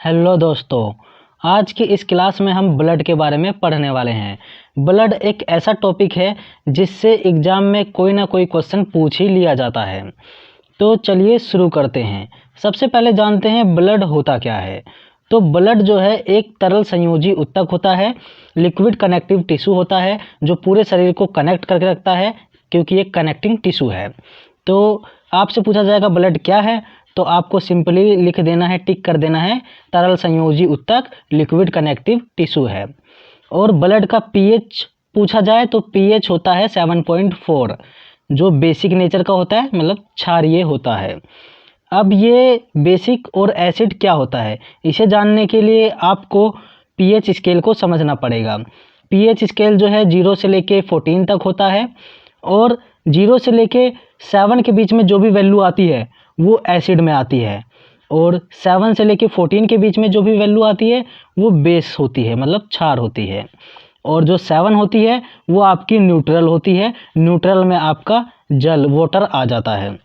Hello दोस्तों, आज की इस क्लास में हम ब्लड के बारे में पढ़ने वाले हैं। ब्लड एक ऐसा टॉपिक है जिससे एग्ज़ाम में कोई ना कोई क्वेश्चन पूछ ही लिया जाता है। तो चलिए शुरू करते हैं। सबसे पहले जानते हैं ब्लड होता क्या है। तो ब्लड जो है एक तरल संयोजी ऊतक होता है, लिक्विड कनेक्टिव टिश्यू होता है जो पूरे शरीर को कनेक्ट करके रखता है क्योंकि ये कनेक्टिंग टिश्यू है। तो आपसे पूछा जाएगा ब्लड क्या है, तो आपको सिंपली लिख देना है, टिक कर देना है, तरल संयोजी ऊतक लिक्विड कनेक्टिव टिश्यू है। और ब्लड का पीएच पूछा जाए तो पीएच होता है 7.4 जो बेसिक नेचर का होता है, मतलब क्षारीय होता है। अब ये बेसिक और एसिड क्या होता है, इसे जानने के लिए आपको पीएच स्केल को समझना पड़ेगा। पीएच स्केल जो है 0 से लेके 14 तक होता है और 0 से लेके 7 के बीच में जो भी वैल्यू आती है वो एसिड में आती है और 7 से लेके 14 के बीच में जो भी वैल्यू आती है वो बेस होती है, मतलब क्षार होती है। और जो 7 होती है वो आपकी न्यूट्रल होती है, न्यूट्रल में आपका जल वाटर आ जाता है।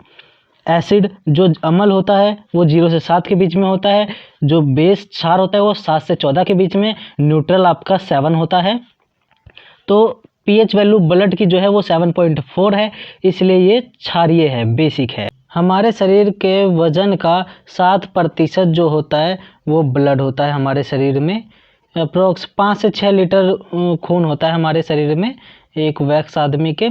एसिड जो अम्ल होता है वो 0 से 7 के बीच में होता है, जो बेस क्षार होता है वो 7 से 14 के बीच में, न्यूट्रल आपका 7 होता है। तो पीएच वैल्यू ब्लड की जो है वो 7.4 है, इसलिए ये क्षारीय है, बेसिक है। हमारे शरीर के वजन का 7% जो होता है वो ब्लड होता है हमारे शरीर में। अप्रोक्स 5 से 6 लीटर खून होता है हमारे शरीर में एक वयस्क आदमी के।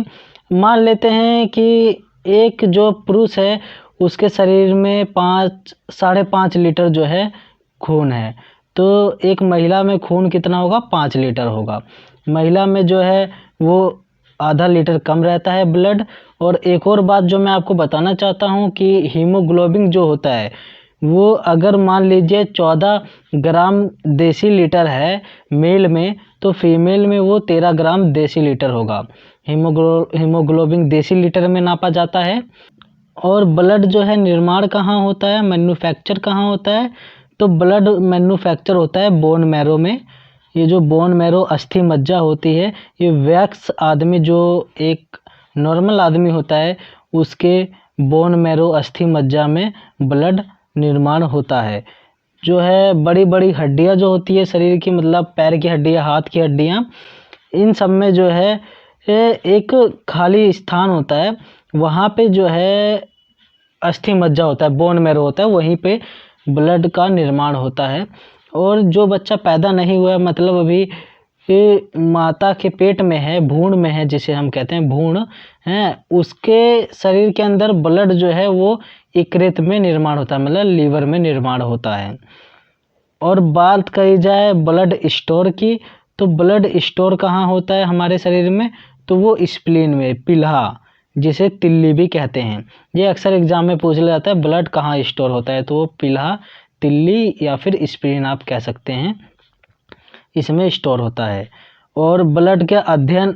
मान लेते हैं कि एक जो पुरुष है उसके शरीर में 5-5.5 लीटर जो है खून है, तो एक महिला में खून कितना होगा, 5 लीटर होगा। महिला में जो है वो आधा लीटर कम रहता है ब्लड। और एक और बात जो मैं आपको बताना चाहता हूँ कि हीमोग्लोबिन जो होता है वो अगर मान लीजिए 14 ग्राम डेसीलीटर है मेल में, तो फीमेल में वो 13 ग्राम डेसीलीटर होगा। हीमोग्लोबिन डेसीलीटर में नापा जाता है। और ब्लड जो है निर्माण कहाँ होता है, मैन्युफैक्चर कहाँ होता है, तो ब्लड मैन्युफैक्चर होता है बोन मैरो में। ये जो बोन मैरो अस्थि मज्जा होती है, ये वयस्क आदमी जो एक नॉर्मल आदमी होता है उसके बोन मैरो अस्थि मज्जा में ब्लड निर्माण होता है। जो है बड़ी बड़ी हड्डियां जो होती है शरीर की, मतलब पैर की हड्डियां, हाथ की हड्डियां, इन सब में जो है एक खाली स्थान होता है, वहाँ पे जो है अस्थि मज्जा होता है, बोन मैरो होता है, वहीं पे ब्लड का निर्माण होता है। और जो बच्चा पैदा नहीं हुआ है, मतलब अभी माता के पेट में है, भ्रूण में है, जिसे हम कहते हैं भ्रूण है, उसके शरीर के अंदर ब्लड जो है वो यकृत में निर्माण होता है, मतलब लीवर में निर्माण होता है। और बात करी जाए ब्लड स्टोर की, तो ब्लड स्टोर कहाँ होता है हमारे शरीर में, तो वो स्प्लीन में, पिल्हा, जिसे तिल्ली भी कहते हैं। ये अक्सर एग्जाम में पूछ लिया जाता है ब्लड कहाँ स्टोर होता है, तो वो पिल्हा, तिल्ली या फिर स्प्लीन आप कह सकते हैं, इसमें स्टोर होता है। और ब्लड के अध्ययन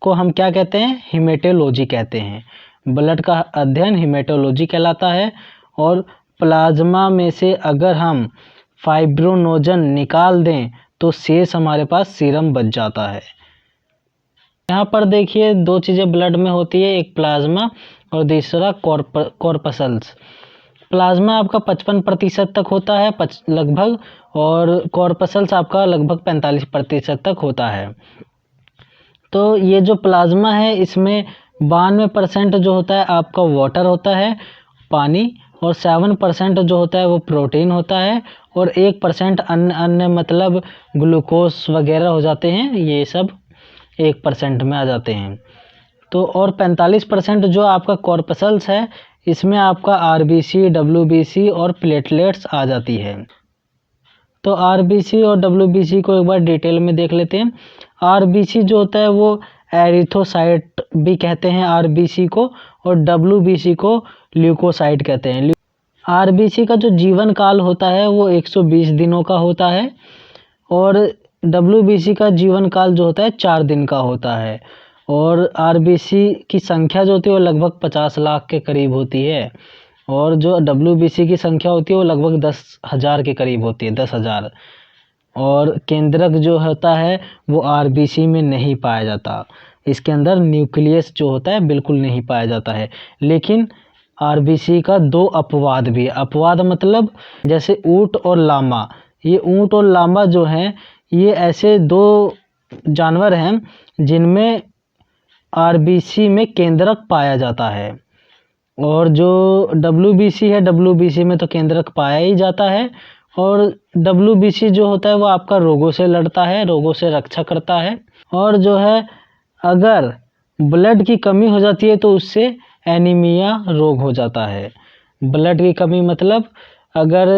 को हम क्या कहते हैं, हीमेटोलॉजी कहते हैं। ब्लड का अध्ययन हीमेटोलॉजी कहलाता है। और प्लाज्मा में से अगर हम फाइब्रोनोजन निकाल दें तो शेष हमारे पास सीरम बच जाता है। यहाँ पर देखिए दो चीज़ें ब्लड में होती है, एक प्लाज्मा और दूसरा कॉर्पसल्स। प्लाज्मा आपका 55% तक होता है लगभग, और कॉर्पसल्स आपका लगभग 45% तक होता है। तो ये जो प्लाज्मा है इसमें 92% जो होता है आपका वाटर होता है, पानी, और 7% जो होता है वो प्रोटीन होता है, और 1% अन्य मतलब ग्लूकोज वगैरह हो जाते हैं, ये सब 1% में आ जाते हैं। तो और 45% जो आपका कॉर्पसल्स है, इसमें आपका आरबीसी, डब्ल्यूबीसी और प्लेटलेट्स आ जाती है। तो आरबीसी और डब्ल्यूबीसी को एक बार डिटेल में देख लेते हैं। आरबीसी जो होता है वो एरिथ्रोसाइट भी कहते हैं आरबीसी को, और डब्ल्यूबीसी को ल्यूकोसाइट कहते हैं। आरबीसी का जो जीवन काल होता है वो 120 दिनों का होता है, और डब्ल्यूबीसी का जीवन काल जो होता है 4 दिन का होता है। और आरबीसी की संख्या जो होती है वो लगभग 50 लाख के करीब होती है, और जो डब्ल्यूबीसी की संख्या होती है वो लगभग 10,000 के करीब होती है, 10,000। और केंद्रक जो होता है वो आरबीसी में नहीं पाया जाता, इसके अंदर न्यूक्लियस जो होता है बिल्कुल नहीं पाया जाता है। लेकिन आरबीसी का 2 अपवाद भी है। अपवाद मतलब जैसे ऊंट और लामा। ये ऊंट और लामा जो हैं ये ऐसे 2 जानवर हैं जिनमें आरबीसी में केंद्रक पाया जाता है। और जो डब्ल्यूबीसी है, डब्ल्यूबीसी में तो केंद्रक पाया ही जाता है। और डब्ल्यूबीसी जो होता है वो आपका रोगों से लड़ता है, रोगों से रक्षा करता है। और जो है अगर ब्लड की कमी हो जाती है तो उससे एनीमिया रोग हो जाता है। ब्लड की कमी मतलब अगर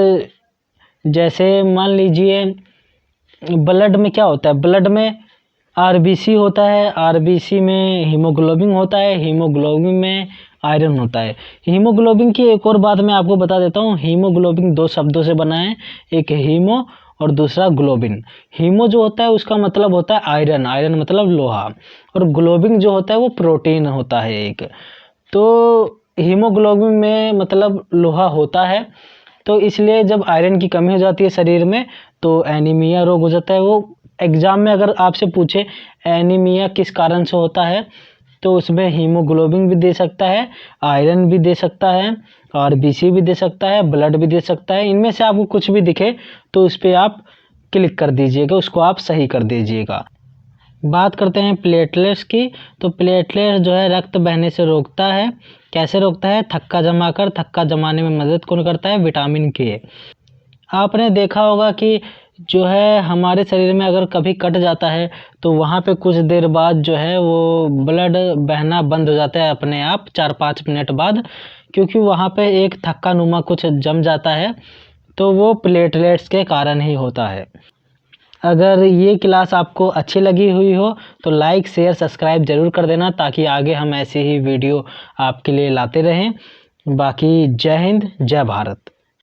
जैसे मान लीजिए ब्लड में क्या होता है, ब्लड में आरबीसी होता है, आरबीसी में हीमोग्लोबिन होता है, हीमोग्लोबिन में आयरन होता है। हीमोग्लोबिन की एक और बात मैं आपको बता देता हूँ। हीमोग्लोबिन 2 शब्दों से बना है, एक हीमो और दूसरा ग्लोबिन। हीमो जो होता है उसका मतलब होता है आयरन, आयरन मतलब लोहा, और ग्लोबिन जो होता है वो प्रोटीन होता है एक। तो हीमोग्लोबिन में मतलब लोहा होता है, तो इसलिए जब आयरन की कमी हो जाती है शरीर में तो एनीमिया रोग हो जाता है। वो एग्जाम में अगर आपसे पूछे एनीमिया किस कारण से होता है तो उसमें हीमोग्लोबिन भी दे सकता है, आयरन भी दे सकता है, आरबीसी भी दे सकता है, ब्लड भी दे सकता है। इनमें से आपको कुछ भी दिखे तो उस पर आप क्लिक कर दीजिएगा, उसको आप सही कर दीजिएगा। बात करते हैं प्लेटलेट्स की। तो प्लेटलेट्स जो है रक्त बहने से रोकता है। कैसे रोकता है? थक्का जमा कर, थक्का जमाने में मदद कौन करता है? विटामिन के। आपने देखा होगा कि जो है हमारे शरीर में अगर कभी कट जाता है तो वहाँ पे कुछ देर बाद जो है वो ब्लड बहना बंद हो जाता है अपने आप 4-5 मिनट बाद, क्योंकि वहाँ पे एक थक्का नुमा कुछ जम जाता है, तो वो प्लेटलेट्स के कारण ही होता है। अगर ये क्लास आपको अच्छी लगी हुई हो तो लाइक शेयर सब्सक्राइब ज़रूर कर देना, ताकि आगे हम ऐसे ही वीडियो आपके लिए लाते रहें। बाकी जय हिंद, जय भारत।